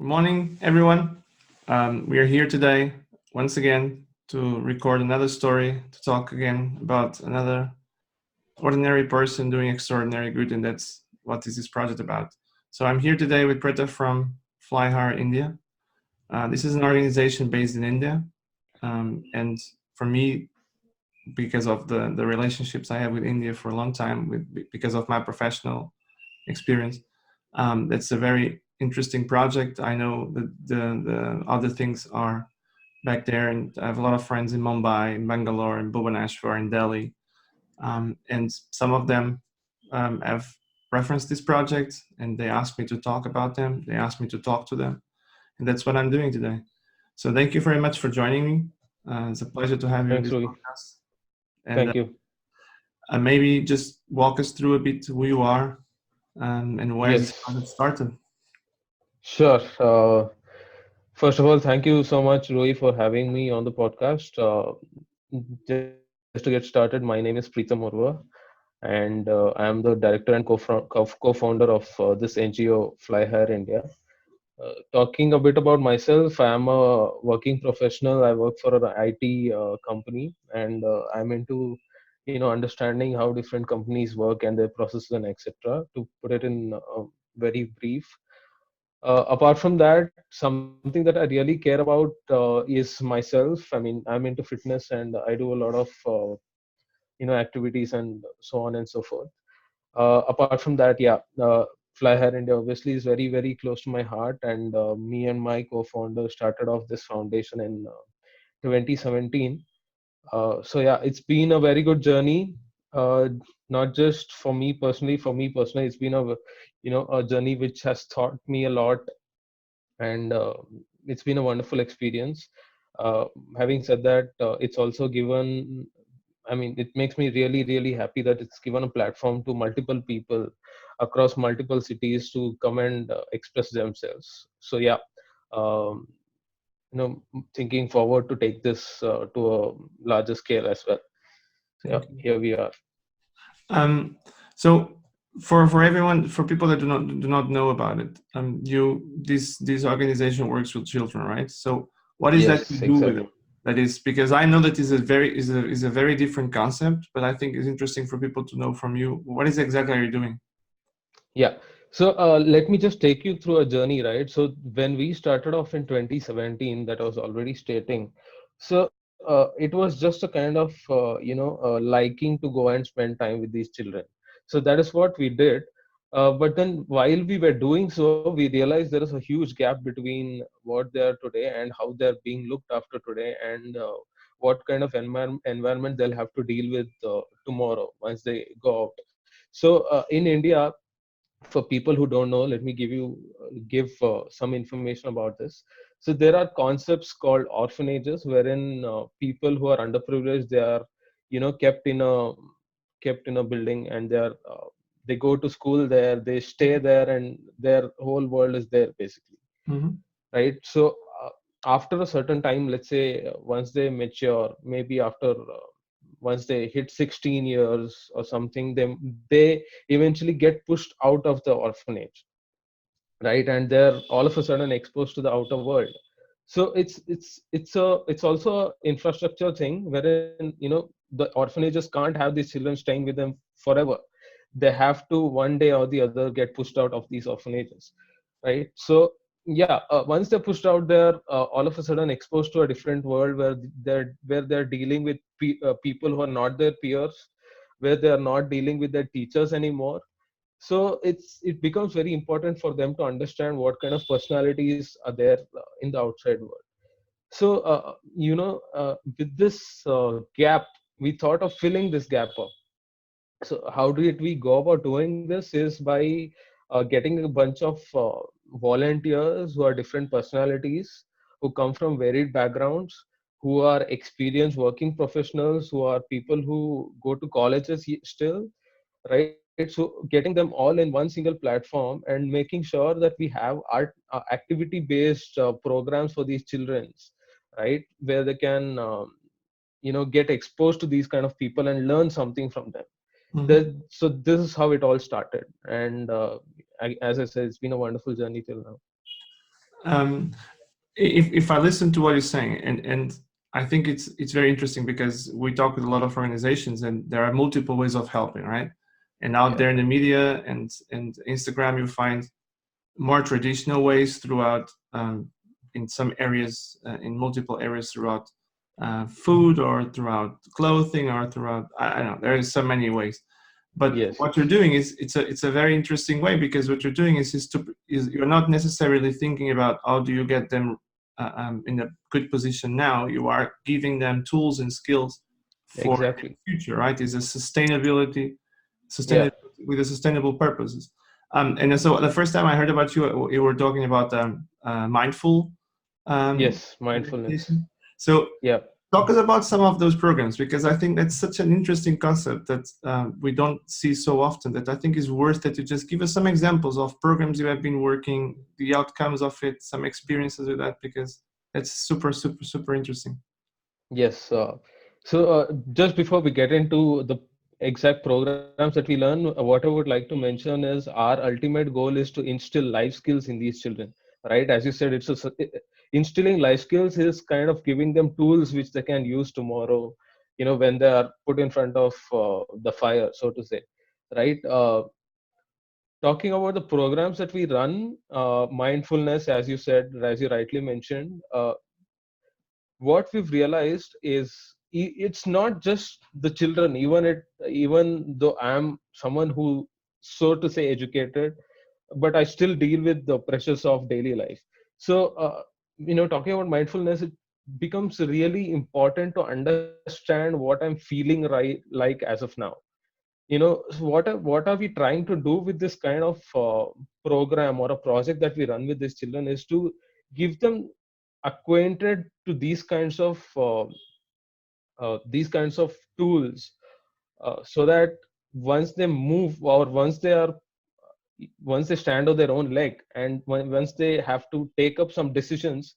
morning, everyone. We are here today once again to record another story, to talk again about another ordinary person doing extraordinary good, and that's what is this project about. So I'm here today with Preetham from Flyhire India. This is an organization based in India, and for me, because of the relationships I have with India for a long time, because of my professional experience. That's a very interesting project. I know that the other things are back there, and I have a lot of friends in Mumbai, in Bangalore, in Bhubaneswar, in Delhi, and some of them have referenced this project, and they asked me to talk about them. They asked me to talk to them, and that's what I'm doing today. So thank you very much for joining me. It's a pleasure to have you in Thanks, this Roy. podcast. And Thank you. maybe just walk us through a bit who you are and where this Yes, project started. sure. First of all, thank you so much, Roy, for having me on the podcast. Just to get started, my name is Preetham Murva, and I am the director and co-founder of this NGO Fly Hire India. Talking a bit about myself, I am a working professional. I work for an IT company, and I'm into understanding how different companies work and their processes and etc. To put it in very brief. Apart from that, something that I really care about is myself. I mean, I'm into fitness and I do a lot of activities and so on and so forth. Apart from that, yeah, Fly Hire India obviously is very, very close to my heart. And me and my co-founder started off this foundation in 2017. So yeah, it's been a very good journey. Uh, Not just for me personally. For me personally, it's been a journey which has taught me a lot, and it's been a wonderful experience. Uh, Having said that, it's also given. I mean, it makes me really, really happy that it's given a platform to multiple people across multiple cities to come and express themselves. So yeah, um, thinking forward to take this to a larger scale as well. So yeah, Thank you. here we are. Um, so for everyone, for people that do not know about it, this organization works with children, right? So what is that you Yes, do with them? exactly. That is because I know that is a very different concept, but I think it's interesting for people to know from you what is exactly are you doing. Yeah. So let me just take you through a journey, right? So when we started off in 2017, that I was already stating. So it was just a kind of liking to go and spend time with these children. So that is what we did. But then while we were doing so, we realized there is a huge gap between what they are today and how they are being looked after today, and what kind of environment they'll have to deal with tomorrow once they go out. So in India, for people who don't know, let me give some information about this. So there are concepts called orphanages, wherein people who are underprivileged, they are kept in a building, and they go to school there, they stay there, and their whole world is there basically, Mm-hmm. right? So after a certain time, let's say once they mature, maybe after once they hit 16 years or something, they eventually get pushed out of the orphanage, right? And they're all of a sudden exposed to the outer world. So it's also a infrastructure thing, wherein the orphanages can't have these children staying with them forever. They have to one day or the other get pushed out of these orphanages, right? So yeah, once they're pushed out, they're all of a sudden exposed to a different world, where they're dealing with people who are not their peers, where they are not dealing with their teachers anymore. So it becomes very important for them to understand what kind of personalities are there in the outside world. So with this gap, we thought of filling this gap up. So how did we go about doing this is by getting a bunch of volunteers who are different personalities, who come from varied backgrounds, who are experienced working professionals, who are people who go to colleges still, right? So getting them all in one single platform and making sure that we have art activity based programs for these children, right, where they can get exposed to these kind of people and learn something from them. Mm-hmm. So this is how it all started, and as I said, it's been a wonderful journey till now. Um, if I listen to what you're saying, and I think it's very interesting because we talk with a lot of organizations, and there are multiple ways of helping, right? And out Yeah. there in the media and Instagram, you find more traditional ways throughout, in some areas, in multiple areas throughout, food or throughout clothing or throughout, I don't know, there is so many ways. But Yes. what you're doing is, it's a very interesting way, because what you're doing is you're not necessarily thinking about how do you get them, in a good position now. You are giving them tools and skills for the Exactly. future, right? Is a Yeah. sustainability with a sustainable purposes. And so the first time I heard about you, you were talking about, mindful, Yes. Mindfulness. meditation. So Yeah. talk us about some of those programs, because I think that's such an interesting concept that, we don't see so often, that I think is worth that you just give us some examples of programs you have been working, the outcomes of it, some experiences with that, because it's super, super, super interesting. Yes. Just before we get into the exact programs that we learn, what I would like to mention is our ultimate goal is to instill life skills in these children, right? As you said, instilling life skills is kind of giving them tools which they can use tomorrow, when they are put in front of the fire, so to say, right? Talking about the programs that we run, mindfulness, as you said, as you rightly mentioned, what we've realized is it's not just the children. Even though I'm someone who, so to say, educated, but I still deal with the pressures of daily life. So talking about mindfulness, it becomes really important to understand what I'm feeling right, like as of now. So what are we trying to do with this kind of program or a project that we run with these children is to give them acquainted to these kinds of tools, so that once they move, or once they stand on their own leg, and once they have to take up some decisions,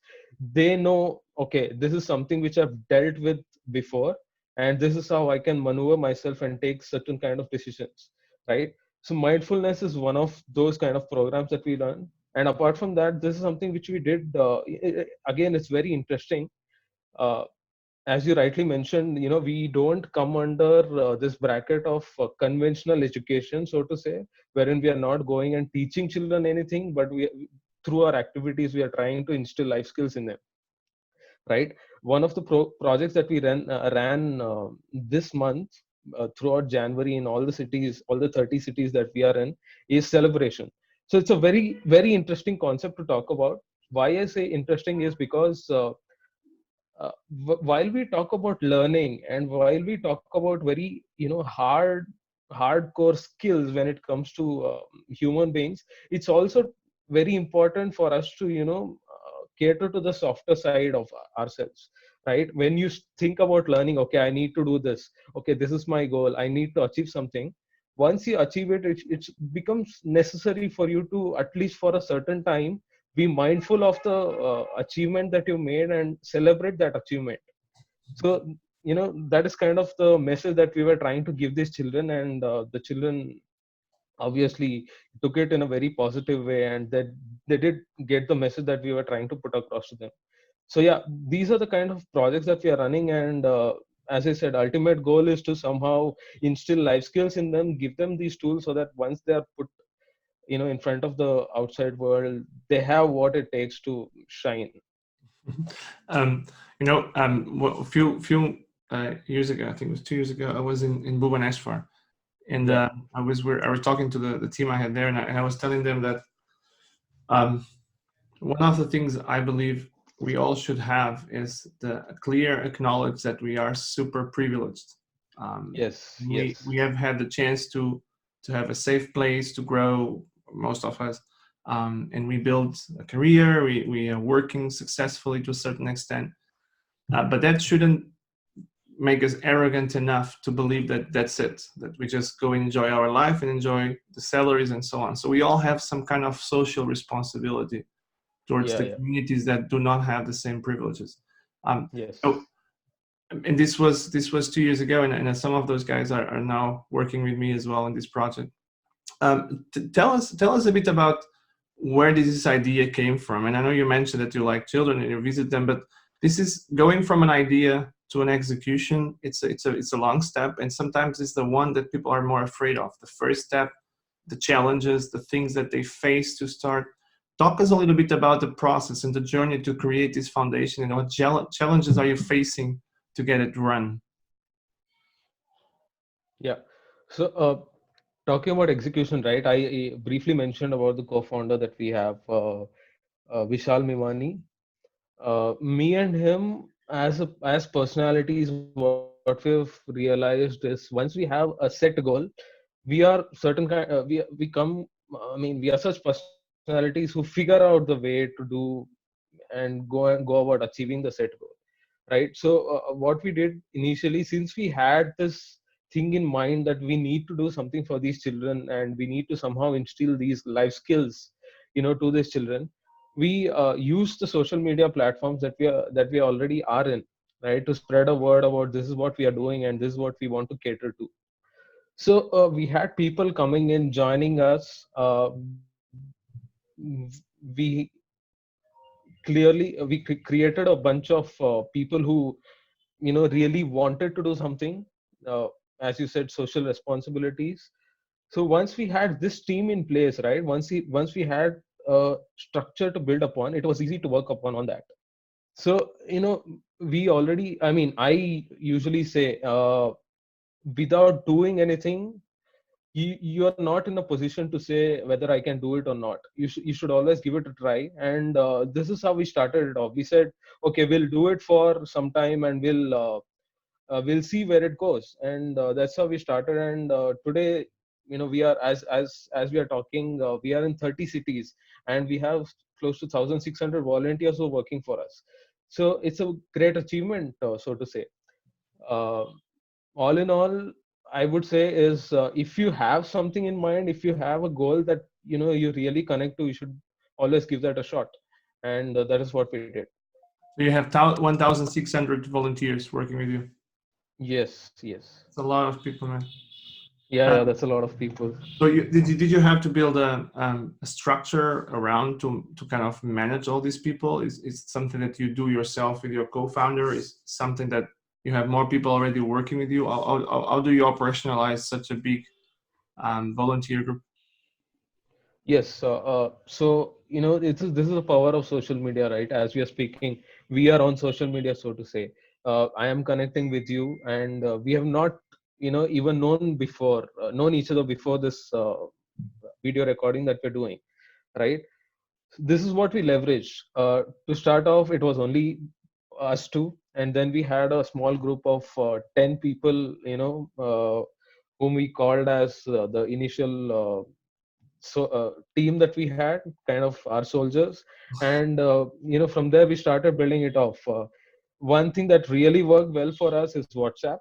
they know, okay, this is something which I've dealt with before, and this is how I can maneuver myself and take certain kind of decisions, right? So mindfulness is one of those kind of programs that we run. And apart from that, this is something which we did, again, it's very interesting. uh, as you rightly mentioned, we don't come under this bracket of conventional education, so to say, wherein we are not going and teaching children anything, but through our activities, we are trying to instill life skills in them, right? One of the projects that we ran this month, throughout January, in all the cities, all the 30 cities that we are in, is celebration. So it's a very, very interesting concept to talk about. Why I say interesting is because, while we talk about learning, and while we talk about very hardcore skills when it comes to human beings, it's also very important for us to cater to the softer side of ourselves, right? When you think about learning, okay, I need to do this, okay, this is my goal, I need to achieve something. Once you achieve it, it becomes necessary for you to, at least for a certain time, be mindful of the achievement that you made and celebrate that achievement. So that is kind of the message that we were trying to give these children, and the children obviously took it in a very positive way, and that they did get the message that we were trying to put across to them. So yeah, these are the kind of projects that we are running. And as I said, ultimate goal is to somehow instill life skills in them, give them these tools, so that once they are put in front of the outside world, they have what it takes to shine. um, a few years ago, I think it was 2 years ago, I was in Bhubaneswar, and Yeah. I was talking to the team I had there, and I was telling them that, um, one of the things I believe we all should have is the clear acknowledge that we are super privileged. Um, Yes. we Yes. have had the chance to have a safe place to grow, most of us, and we build a career. We are working successfully to a certain extent, but that shouldn't make us arrogant enough to believe that that's it, that we just go and enjoy our life and enjoy the salaries and so on. So we all have some kind of social responsibility towards Yeah. the Yeah. communities that do not have the same privileges. Um, Yes. so, and this was 2 years ago, and some of those guys are now working with me as well in this project. Tell us a bit about where did this idea came from? And I know you mentioned that you like children and you visit them, but this is going from an idea to an execution. It's a long step, and sometimes it's the one that people are more afraid of. The first step, the challenges, the things that they face to start. Talk us a little bit about the process and the journey to create this foundation, and what challenges are you facing to get it run? Yeah. So, talking about execution, right? I briefly mentioned about the co-founder that we have, Vishal Mimani. Me and him, as personalities, what we've realized is once we have a set goal, we are certain kind. We come. I mean, we are such personalities who figure out the way to do and go about achieving the set goal, right? So what we did initially, since we had this thing in mind that we need to do something for these children and we need to somehow instill these life skills, to these children, we use the social media platforms that we already are in, right, to spread a word about this is what we are doing and this is what we want to cater to. So we had people coming in, joining us. We clearly we created a bunch of people who really wanted to do something, uh, as you said, social responsibilities. So once we had this team in place, right, once we had a structure to build upon, it was easy to work upon on that. So we already, I mean, I usually say, without doing anything, you are not in a position to say whether I can do it or not. You should always give it a try. And this is how we started it off. We said, okay, we'll do it for some time and we'll see where it goes. And that's how we started. And today, we are, as we are talking, we are in 30 cities, and we have close to 1,600 volunteers who are working for us. So it's a great achievement, so to say. uh, all in all, I would say is, if you have something in mind, if you have a goal that you really connect to, you should always give that a shot. And that is what we did. So you have 1,600 volunteers working with you. Yes, yes. It's a lot of people, man. Yeah, Uh, yeah, that's a lot of people. so did you have to build a structure around to kind of manage all these people? Is it something that you do yourself with your co-founder? Is something that you have more people already working with you? How do you operationalize such a big volunteer group? Yes. So this is the power of social media, right? As we are speaking, we are on social media, so to say. I am connecting with you, and we have not, even known each other before this video recording that we're doing, right? This is what we leveraged. To start off, it was only us two, and then we had a small group of 10 people, whom we called as the initial team that we had, kind of our soldiers. And from there we started building it off. One thing that really worked well for us is WhatsApp,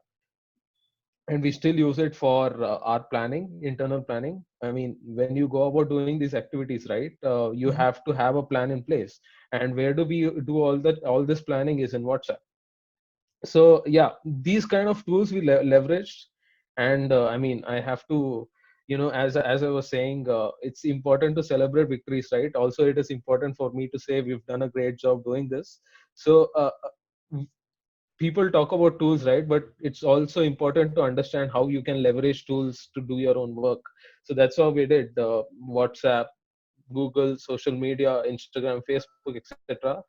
and we still use it for our planning, internal planning. I mean, when you go about doing these activities, right, you have to have a plan in place. And where do we do all this planning is in WhatsApp. So yeah, these kind of tools we leveraged. And I mean, I have to, as I was saying, it's important to celebrate victories, right? Also, it is important for me to say we've done a great job doing this. So people talk about tools, right, but it's also important to understand how you can leverage tools to do your own work. So that's how we did. WhatsApp, Google, social media, Instagram, Facebook, etc.,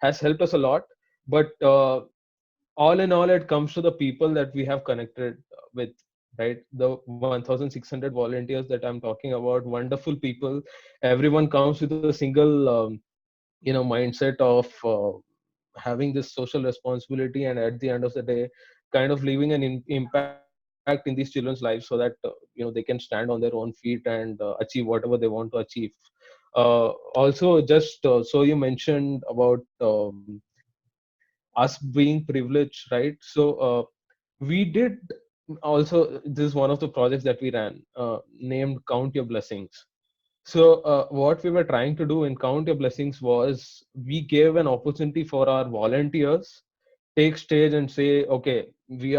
has helped us a lot. But all in all, it comes to the people that we have connected with, right? The 1,600 volunteers that I'm talking about, wonderful people. Everyone comes with a single mindset of having this social responsibility, and at the end of the day, kind of leaving an impact in these children's lives, so that they can stand on their own feet and achieve whatever they want to achieve. Also, just so you mentioned about us being privileged, right? So we did also, this is one of the projects that we ran, named Count Your Blessings. So what we were trying to do in Count Your Blessings was, we gave an opportunity for our volunteers take stage and say, okay,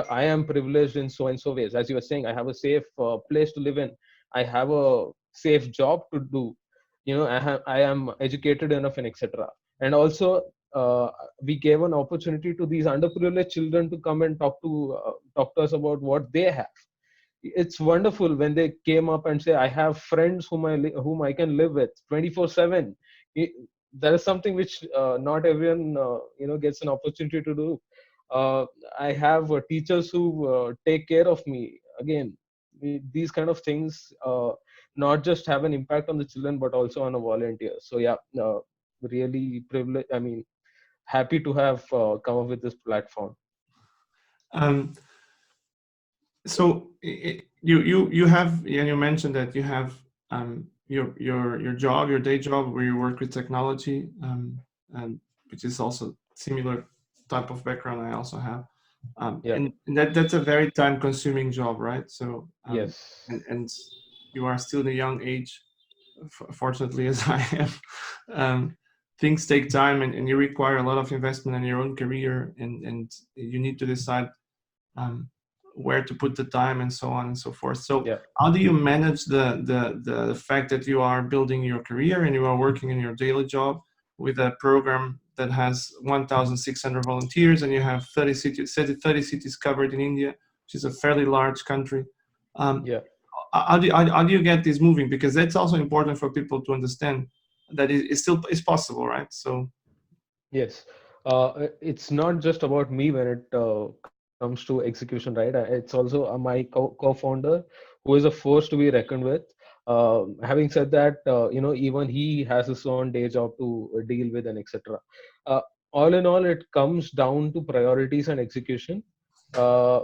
I am privileged in so and so ways. As you were saying, I have a safe place to live in, I have a safe job to do, I am educated enough and etc. And also we gave an opportunity to these underprivileged children to come and talk to us about what they have. It's wonderful when they came up and say, I have friends whom I can live with 24/7. I- that is something which not everyone gets an opportunity to do. uh, I have teachers who take care of me. Again, these kind of things not just have an impact on the children but also on a volunteer. So yeah, really privileged, I mean, happy to have come up with this platform. Um, so you have, and you mentioned that you have your job, your day job, where you work with technology, and which is also similar type of background I also have, Yeah. and that's a very time consuming job, right? So Yes. and you are still in a young age, fortunately as I am. um, Things take time, and you require a lot of investment in your own career, and you need to decide um, where to put the time and so on and so forth. So Yeah. how do you manage the fact that you are building your career and you are working in your daily job with a program that has 1,600 volunteers, and you have 30 cities covered in India, which is a fairly large country? Um, Yeah. how do you get this moving? Because that's also important for people to understand that it still is possible, right? So Yes, it's not just about me when it comes to execution, right? It's also my co-founder who is a force to be reckoned with. Having said that, even he has his own day job to deal with and etc. Uh, all in all, it comes down to priorities and execution.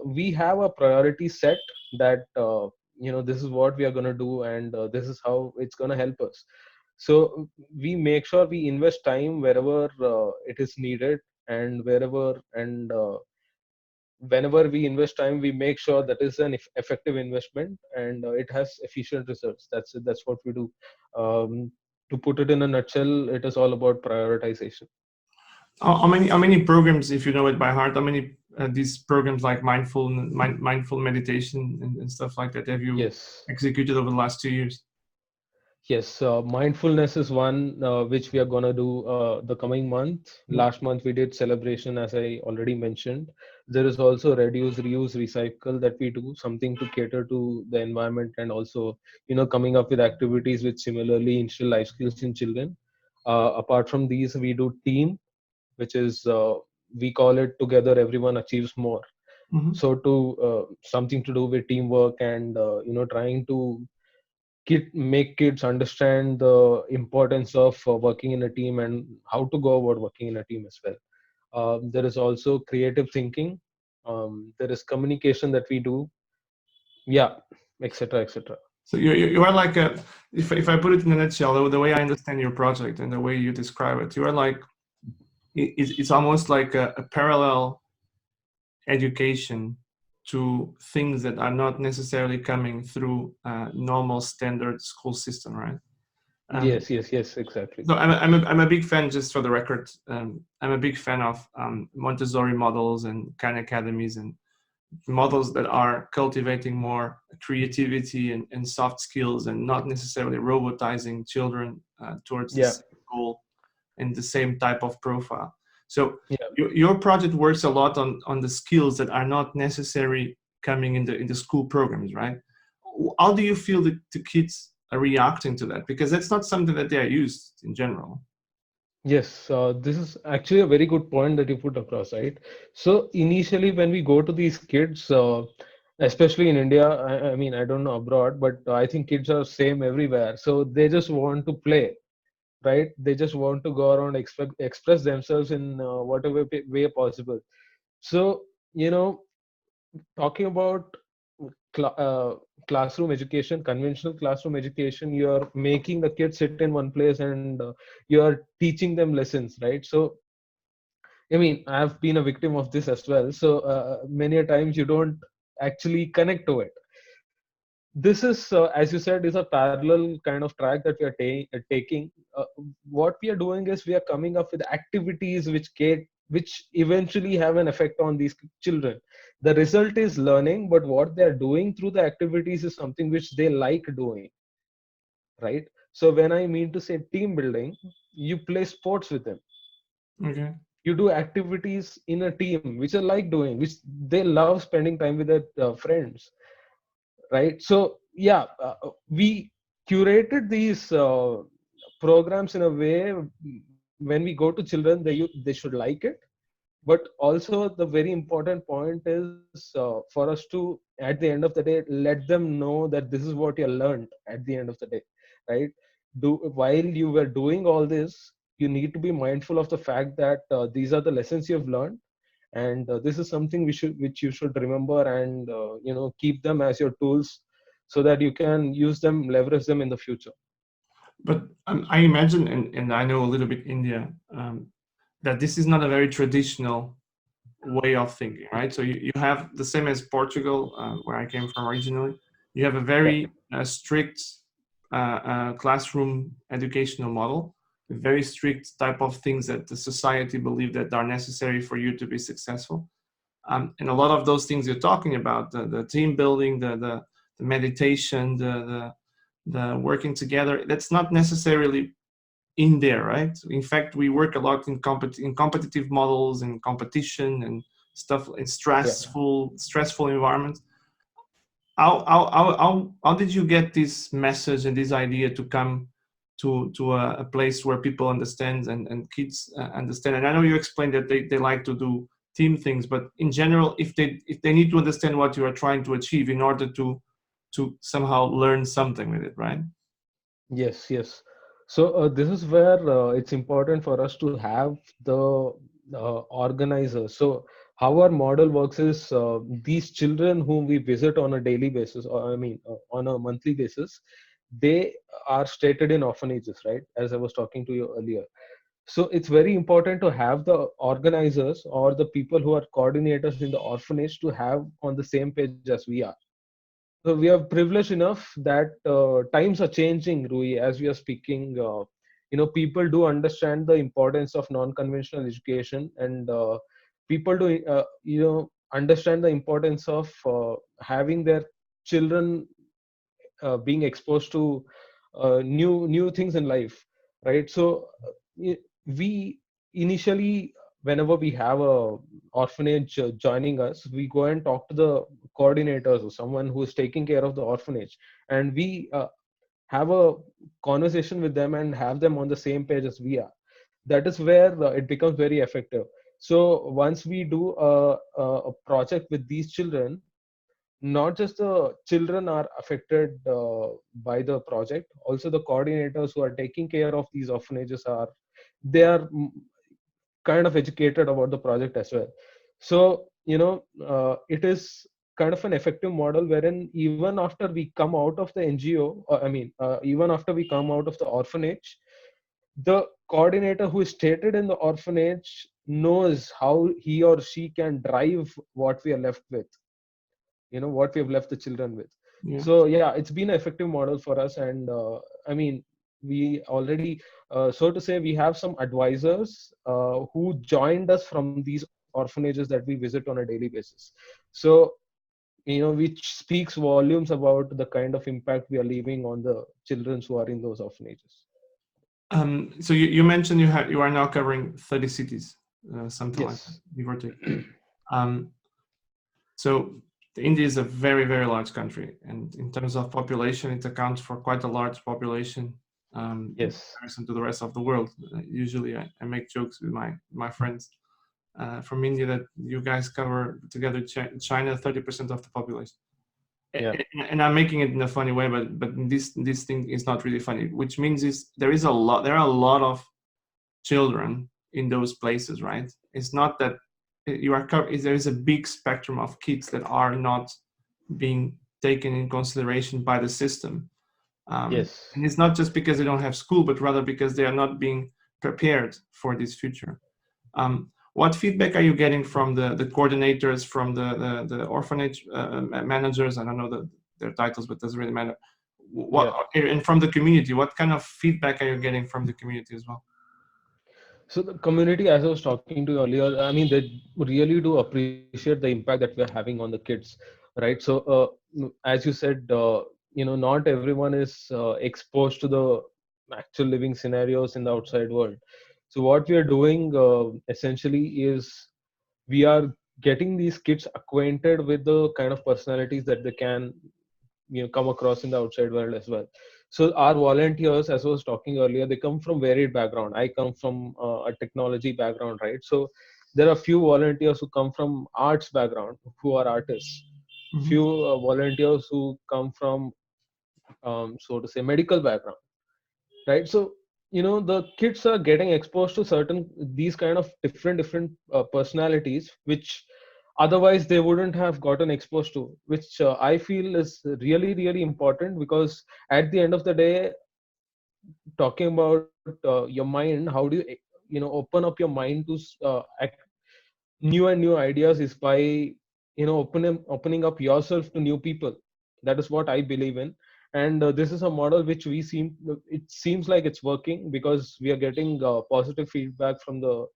We have a priority set that this is what we are going to do, and this is how it's going to help us. So we make sure we invest time wherever it is needed, and whenever we invest time, we make sure that is an effective investment, and it has efficient results. That's what we do. To put it in a nutshell, it is all about prioritization. how many programs, if you know it by heart, how many these programs like mindful meditation and stuff like that have you Yes. executed over the last 2 years? Yes, mindfulness is one which we are gonna do the coming month. Last month we did celebration, as I already mentioned. There is also reduce, reuse, recycle that we do, something to cater to the environment, and also coming up with activities which similarly instill life skills in children. Apart from these, we do team, which is we call it together everyone achieves more. Mm-hmm. So to something to do with teamwork, and trying to make kids understand the importance of working in a team and how to go about working in a team as well. There is also creative thinking. There is communication that we do. Yeah, etc. etc. So you are like a, if I put it in a nutshell, the way I understand your project and the way you describe it, you are like it's almost like a parallel education to things that are not necessarily coming through a normal standard school system, right? Um, Yes, yes, yes, exactly. so I'm a big fan, just for the record. I'm a big fan of Montessori models and Khan academies and models that are cultivating more creativity and soft skills, and not necessarily robotizing children towards the Yeah, same goal and the same type of profile. So yeah. your project works a lot on the skills that are not necessary coming in the school programs, right? How do you feel that the kids are reacting to that? Because that's not something that they are used in general. Yes, this is actually a very good point that you put across, right? So initially, when we go to these kids, especially in India, I mean, I don't know abroad, but I think kids are same everywhere. So they just want to play, right? They just want to go around, express themselves in whatever way possible. So, talking about cl- uh, classroom education, conventional classroom education, you're making the kids sit in one place, and you're teaching them lessons, right? So I mean, I've been a victim of this as well. So many a times you don't actually connect to it. This is, as you said, is a parallel kind of track that we are taking. What we are doing is we are coming up with activities which eventually have an effect on these children. The result is learning, but what they are doing through the activities is something which they like doing, right? So when I mean to say team building, you play sports with them, Okay. you do activities in a team which they like doing, which they love spending time with their friends, right? So yeah, we curated these programs in a way, when we go to children, they should like it. But also the very important point is for us to, at the end of the day, let them know that this is what you learned at the end of the day, right? While you were doing all this, you need to be mindful of the fact that these are the lessons you have learned, and this is something which you should remember, and keep them as your tools, so that you can use them, leverage them in the future. But I imagine, and I know a little bit India, that this is not a very traditional way of thinking, right? So you have the same as Portugal, where I came from originally. You have a Yeah, very strict classroom educational model, with very strict type of things that the society believe that are necessary for you to be successful. And a lot of those things you're talking about, the team building, the meditation, the working together, that's not necessarily in there, right? In fact, we work a lot in competitive models and competition and stuff in yeah. stressful environments. How did you get this message and this idea to come to a place where people understand and kids understand? And I know you explained that they like to do team things, but in general, if they need to understand what you are trying to achieve in order to somehow learn something with it, right? Yes, yes. So this is where it's important for us to have the organizers. So how our model works is, these children whom we visit on a daily basis, or I mean on a monthly basis, they are stated in orphanages, right? As I was talking to you earlier. So it's very important to have the organizers or the people who are coordinators in the orphanage to have on the same page as we are. So we are privileged enough that times are changing, Rui, as we are speaking. People do understand the importance of non-conventional education, and people do, understand the importance of having their children being exposed to new things in life, right? So we initially, whenever we have a orphanage joining us, we go and talk to the coordinators or someone who is taking care of the orphanage, and we have a conversation with them and have them on the same page as we are. That is where it becomes very effective. So once we do a project with these children, not just the children are affected by the project, also the coordinators who are taking care of these orphanages they are kind of educated about the project as well. So it is kind of an effective model wherein even after we come out of the NGO, even after we come out of the orphanage, the coordinator who is stated in the orphanage knows how he or she can drive what we are left with, what we have left the children with. Yeah. So yeah, it's been an effective model for us. And I mean, we already, so to say, we have some advisors who joined us from these orphanages that we visit on a daily basis. So which speaks volumes about the kind of impact we are leaving on the children who are in those orphanages. So you mentioned you are now covering 30 cities, something like that, Yes. give or take. Um, so India is a very, very large country, and in terms of population, it accounts for quite a large population in Yes. comparison to the rest of the world. Usually, I make jokes with my friends from India that you guys cover together China 30% of the population. Yeah. And I'm making it in a funny way, but this thing is not really funny. Which means is there are a lot of children in those places, right? It's not that there is a big spectrum of kids that are not being taken in consideration by the system. Yes. And it's not just because they don't have school, but rather because they are not being prepared for this future. What feedback are you getting from the coordinators, from the orphanage managers? I don't know their titles, but it doesn't really matter. Yeah. And from the community, what kind of feedback are you getting from the community as well? So the community, as I was talking to you earlier, I mean, they really do appreciate the impact that we're having on the kids, right? So, as you said, not everyone is exposed to the actual living scenarios in the outside world. So what we are doing essentially is we are getting these kids acquainted with the kind of personalities that they can come across in the outside world as well. So our volunteers, as I was talking earlier, they come from varied background. I come from a technology background, right? So there are few volunteers who come from arts background, who are artists, Mhm. few volunteers who come from so to say medical background, right? So the kids are getting exposed to certain these kind of different personalities, which otherwise they wouldn't have gotten exposed to, which I feel is really really important, because at the end of the day, talking about your mind, how do you open up your mind to new and new ideas, is by opening up yourself to new people. That is what I believe in. And this is a model which it seems like it's working, because we are getting positive feedback from the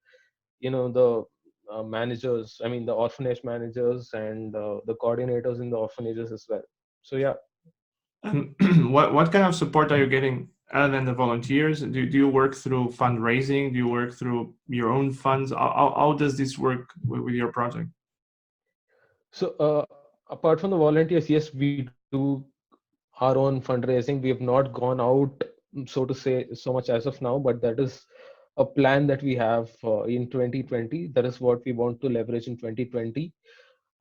managers, I mean the orphanage managers, and the coordinators in the orphanages as well. So yeah. And what kind of support are you getting other than the volunteers? Do you work through fundraising? Do you work through your own funds? How does this work with your project? So apart from the volunteers, yes, we do our own fundraising. We have not gone out, so to say, so much as of now, but that is a plan that we have in 2020. That is what we want to leverage in 2020.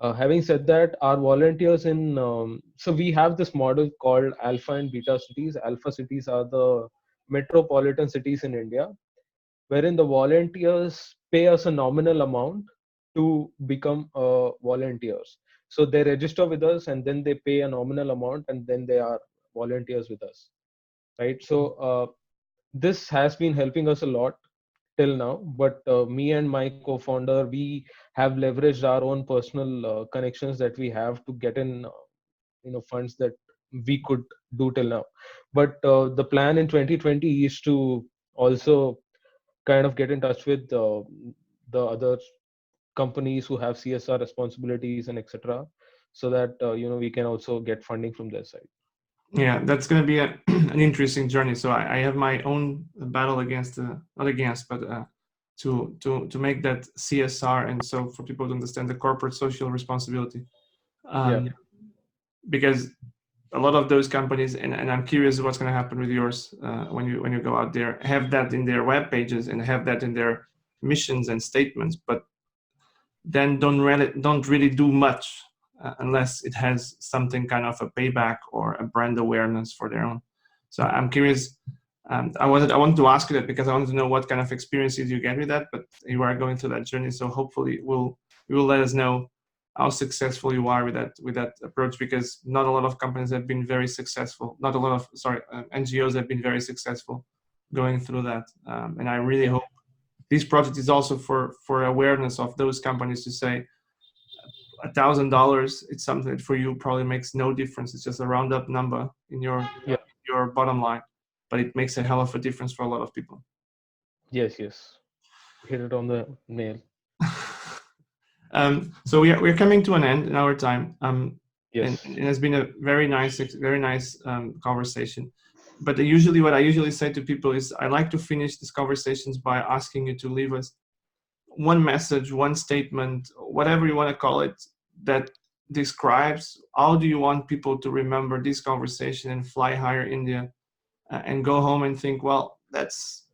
Having said that, our volunteers so we have this model called alpha and beta cities. Alpha cities are the metropolitan cities in India, wherein the volunteers pay us a nominal amount to become volunteers. So they register with us, and then they pay a nominal amount, and then they are volunteers with us, right? So this has been helping us a lot till now. But me and my co-founder, we have leveraged our own personal connections that we have to get in funds that we could do till now. But the plan in 2020 is to also kind of get in touch with the other companies who have CSR responsibilities and etc., so that we can also get funding from their side. Yeah, that's going to be an interesting journey. So I have my own battle against, not against, but to make that CSR, and so for people to understand the corporate social responsibility, Yeah. um, because a lot of those companies, and I'm curious what's going to happen with yours when you go out there, have that in their web pages and have that in their missions and statements, but then don't really do much unless it has something kind of a payback or a brand awareness for their own. So I'm curious. I wanted to ask you that because I want to know what kind of experiences you get with that. But you are going through that journey, so hopefully you will let us know how successful you are with that approach, because not a lot of companies have been very successful. Not a lot of NGOs have been very successful going through that, and I really hope this project is also for awareness of those companies to say $1,000. It's something that for you probably makes no difference. It's just a round up number in Yeah. your bottom line, but it makes a hell of a difference for a lot of people. Yes, yes. Hit it on the nail. So we're coming to an end in our time, and Yes. it has been a very nice conversation. But usually, what I usually say to people is, I like to finish these conversations by asking you to leave us one message, one statement, whatever you want to call it, that describes how do you want people to remember this conversation and fly higher India, and go home and think, well, that's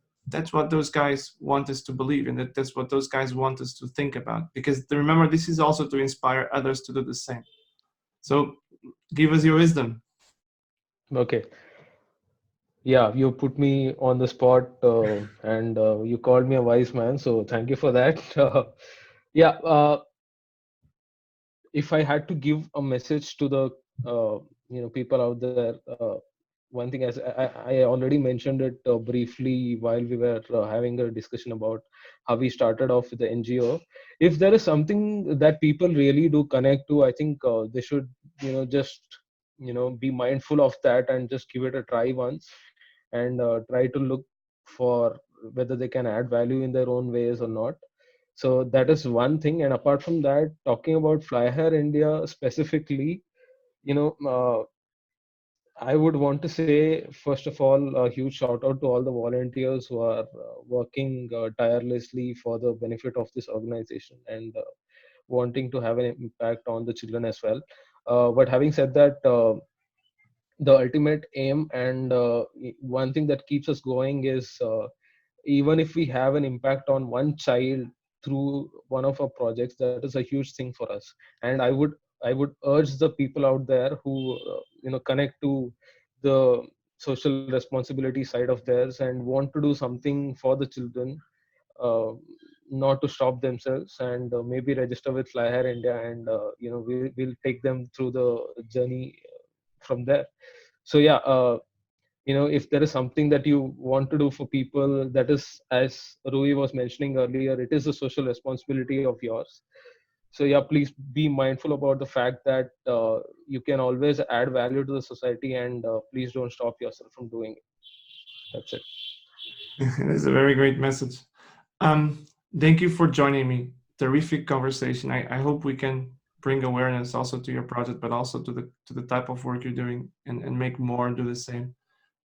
what those guys want us to believe, and that's what those guys want us to think about. Because remember, this is also to inspire others to do the same. So give us your wisdom. Okay. Yeah, you put me on the spot, and you called me a wise man, so thank you for that. Yeah, if I had to give a message to the people out there, one thing, as I already mentioned it briefly while we were having a discussion about how we started off with the NGO. If there is something that people really do connect to, I think they should just be mindful of that and just give it a try once, and try to look for whether they can add value in their own ways or not. So that is one thing. And apart from that, talking about Fly Higher India specifically, you know uh, I would want to say, first of all, a huge shout out to all the volunteers who are working tirelessly for the benefit of this organization and wanting to have an impact on the children as well. But having said that, the ultimate aim and one thing that keeps us going is, even if we have an impact on one child through one of our projects, that is a huge thing for us. And I would urge the people out there who connect to the social responsibility side of theirs and want to do something for the children, uh, not to stop themselves, and maybe register with Fly Higher India, and we'll take them through the journey from there. So yeah, if there is something that you want to do for people, that is, as Rui was mentioning earlier, it is a social responsibility of yours. So yeah, please be mindful about the fact that you can always add value to the society, and please don't stop yourself from doing it. That's it. It's a very great message. Um, Thank you for joining me. Terrific conversation. I hope we can bring awareness also to your project, but also to the type of work you're doing, and make more do the same.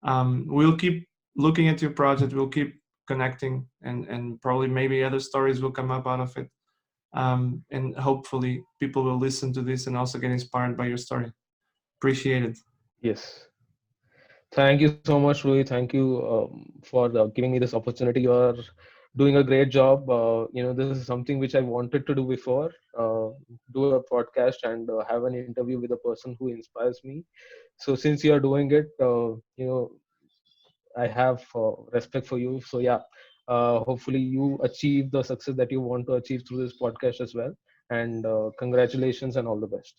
We'll keep looking at your project. We'll keep connecting, and probably maybe other stories will come up out of it. And hopefully people will listen to this and also get inspired by your story. Appreciate it. Yes. Thank you so much, Rui. Thank you for giving me this opportunity. You are doing a great job. This is something which I wanted to do before. Do a podcast and have an interview with a person who inspires me. So since you are doing it, I have respect for you. So yeah, hopefully you achieve the success that you want to achieve through this podcast as well. And congratulations and all the best.